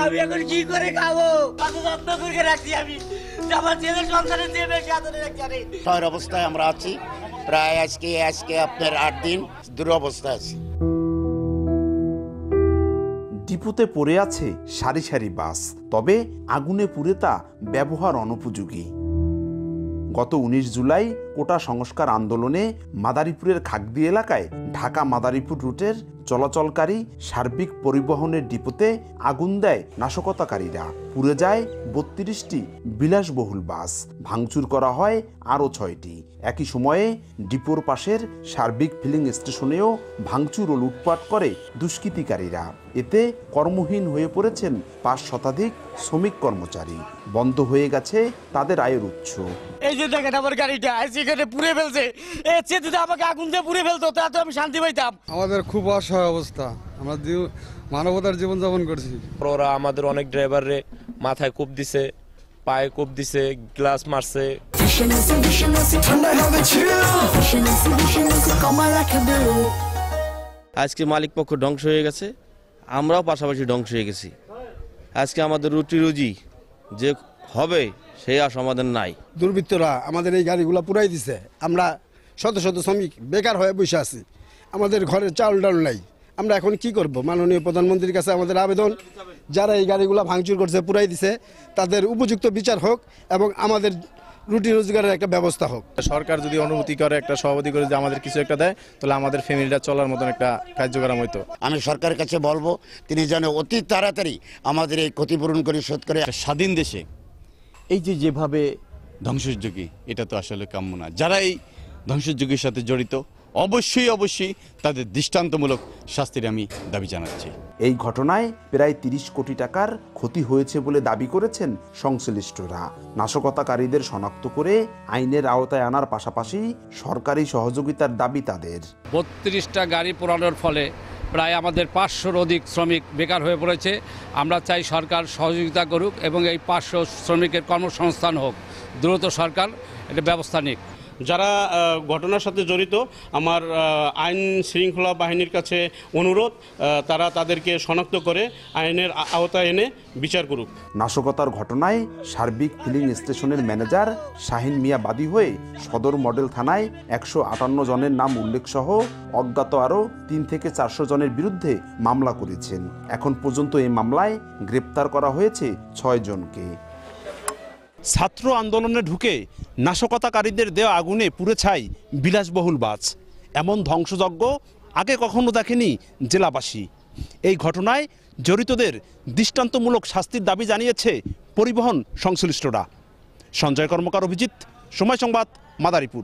আমি এখন কি করে খাবো? কত যত্ন করে রাখছি আমি, আমার ছেলের সংসারের চেয়ে বেশি আদরে রাখছি আমি। শহর অবস্থায় আমরা আছি প্রায় আজকে আপনার 8 দিন দুরবস্থা আছি। ডিপোতে পড়ে আছে সারি সারি বাস, তবে আগুনে পুড়ে তা ব্যবহার অনুপযোগী। গত 19 জুলাই কোটা সংস্কার আন্দোলনে মাদারীপুরের খাগদি এলাকায় ঢাকা মাদারীপুর রুটের চলাচলকারী সার্বিক পরিবহনের ডিপোতে আগুন দেয় নাশকতাকারীরা। পুড়ে যায় 32টি বিলাসবহুল বাস, ভাঙচুর করা হয় আরও 6টি। একই সময়ে ডিপোর পাশের সার্বিক ফিলিং স্টেশনেও ভাঙচুর ও লুটপাট করে দুষ্কৃতিকারীরা। এতে কর্মহীন হয়ে পড়েছেন 5 শতাধিক শ্রমিক কর্মচারী। বন্ধ হয়ে গেছে তাদের আয়ের উৎস। এই যে দেখেন আমার গাড়িটা এখানে পুড়ে ফেলছে, যদি আমাকে আগুন দিয়ে পুড়ে ফেলতো তাতে আমি শান্তি পাইতাম। আমাদের খুব অসহায় অবস্থা, আমরা মানবতার জীবনযাপন করছি। ওরা আমাদের অনেক ড্রাইভারে মাথায় কোপ দিছে, পায়ে কোপ দিছে, গ্লাস মারছে। আজকে মালিক পক্ষ ধ্বংস হয়ে গেছে, আমরাও পাশাপাশি ধ্বংস হয়ে গেছি। আজকে আমাদের রুটি রুজি যে হবে সেই আশা আমাদের নাই। দুর্বৃত্তরা আমাদের এই গাড়িগুলো পুরাই দিছে, আমরা শত শত শ্রমিক বেকার হয়ে বসে আছি, আমাদের ঘরের চাউল ডাল নাই। আমরা এখন কি করব? মাননীয় প্রধানমন্ত্রীর কাছে আমাদের আবেদন, যারা এই গাড়িগুলো ভাঙচুর করছে, পুরাই দিছে, তাদের উপযুক্ত বিচার হোক এবং আমাদের রুটি রোজগারের একটা ব্যবস্থা হোক। সরকার যদি অনুমতি করে, একটা সভাপতি করে যদি আমাদের কিছু একটা দেয়, তাহলে আমাদের ফ্যামিলিটা চলার মতন একটা কার্যক্রম হইতো। আমি সরকারের কাছে বলবো, তিনি যেন অতি তাড়াতাড়ি আমাদের এই ক্ষতিপূরণ করে শোধ করে। স্বাধীন দেশে এই যেভাবে ধ্বংসযজ্ঞী, এটা তো আসলে কাম্য না। যারা এই ধ্বংসযজ্ঞের সাথে জড়িত অবশ্যই তাদের দৃষ্টান্তমূলক শাস্তির আমি দাবি জানাচ্ছি। এই ঘটনায় প্রায় 30 কোটি টাকার ক্ষতি হয়েছে বলে দাবি করেছেন সংশ্লিষ্টরা। নাশকতাকারীদের শনাক্ত করে আইনের আওতায় আনার পাশাপাশি সরকারি সহযোগিতার দাবি তাদের। 32টা গাড়ি পোড়ানোর ফলে প্রায় আমাদের 500-র অধিক শ্রমিক বেকার হয়ে পড়েছে। আমরা চাই সরকার সহযোগিতা করুক এবং এই 500 শ্রমিকের কর্মসংস্থান হোক। দ্রুত সরকার এটা ব্যবস্থা নিক। যারা ঘটনার সাথে জড়িত, আমার আইন শৃঙ্খলা বাহিনীর কাছে অনুরোধ, তারা তাদেরকে শনাক্ত করে আইনের আওতায় এনে বিচার করুক। নাশকতার ঘটনায় সার্বিক ফিলিং স্টেশনের ম্যানেজার শাহিন মিয়া বাদী হয়ে সদর মডেল থানায় 158 জনের নাম উল্লেখ সহ অজ্ঞাত আরও 3 থেকে 400 জনের বিরুদ্ধে মামলা করেছেন। এখন পর্যন্ত এই মামলায় গ্রেপ্তার করা হয়েছে 6 জনকে। ছাত্র আন্দোলনে ঢুকে নাশকতাকারীদের দেওয়া আগুনে পুড়ে ছাই বিলাসবহুল বাস। এমন ধ্বংসযজ্ঞ আগে কখনো দেখেনি জেলাবাসী। এই ঘটনায় জড়িতদের দৃষ্টান্তমূলক শাস্তির দাবি জানিয়েছে পরিবহন সংশ্লিষ্টরা। সঞ্জয় কর্মকার, অভিজিৎ, সময় সংবাদ, মাদারীপুর।